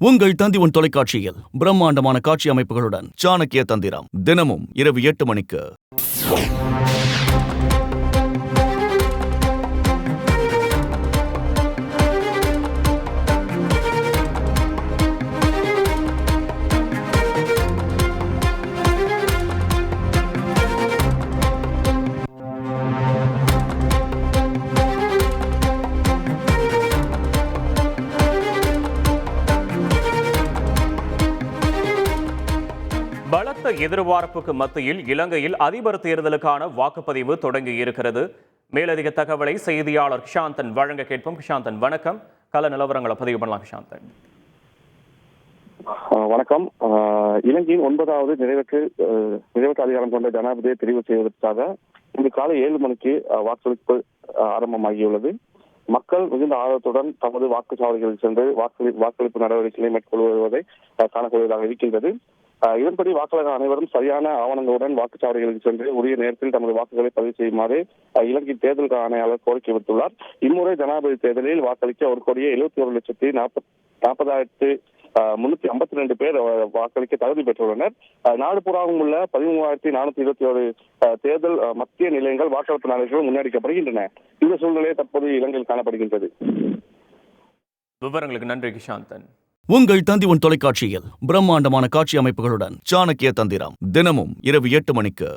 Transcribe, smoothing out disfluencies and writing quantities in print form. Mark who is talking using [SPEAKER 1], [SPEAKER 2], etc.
[SPEAKER 1] உங்கள் தந்திவன் தொலைக்காட்சியில் பிரம்மாண்டமான காட்சி அமைப்புகளுடன் சாணக்கிய தந்திரம் தினமும் இரவு 8 மணிக்கு.
[SPEAKER 2] பலத்த எதிர்பார்ப்புக்கு மத்தியில் இலங்கையில் அதிபர் தேர்தலுக்கான வாக்குப்பதிவு தொடங்கி இருக்கிறது. மேலதிக தகவலை செய்தியாளர் கிஷாந்தன் வழங்க கேட்போம். கிஷாந்தன், வணக்கம். கள நிலவரங்களை பதிவு பண்ணலாம். கிஷாந்தன்,
[SPEAKER 3] வணக்கம். இலங்கையின் 9வது நிறைவேற்று அதிகாரம் கொண்ட ஜனாதிபதியை தெரிவு செய்வதற்காக இன்று காலை 7 மணிக்கு வாக்களிப்பு ஆரம்பமாகியுள்ளது. மக்கள் மிகுந்த ஆர்வத்துடன் தமது வாக்குச்சாவடிகளில் சென்று வாக்களிப்பு நடவடிக்கைகளை மேற்கொள்வதை காணக்கூடியதாக இருக்கின்றது. இதன்படி வாக்காளர்கள் அனைவரும் சரியான ஆவணங்களுடன் வாக்குச்சாவடிகளுக்கு சென்று உரிய நேரத்தில் தமது வாக்குகளை பதிவு செய்யுமாறு இலங்கை தேர்தல் ஆணையாளர் கோரிக்கை விடுத்துள்ளார். இம்முறை ஜனாதிபதி தேர்தலில் வாக்களிக்க 1,71,352 பேர் வாக்களிக்க தகுதி பெற்றுள்ளனர். நாடு பூராவும் உள்ள 13,421 தேர்தல் மத்திய நிலையங்கள் வாக்களிப்பு நாடுகள் முன்னெடுக்கப்படுகின்றன. இந்த சூழ்நிலை தற்போது இலங்கையில் காணப்படுகின்றது.
[SPEAKER 2] விவரங்களுக்கு நன்றி கிஷாந்தன்.
[SPEAKER 1] உங்கள் தந்திவன் தொலைக்காட்சியில் பிரம்மாண்டமான காட்சி அமைப்புகளுடன் சாணக்கிய தந்திரம் தினமும் இரவு 8 மணிக்கு.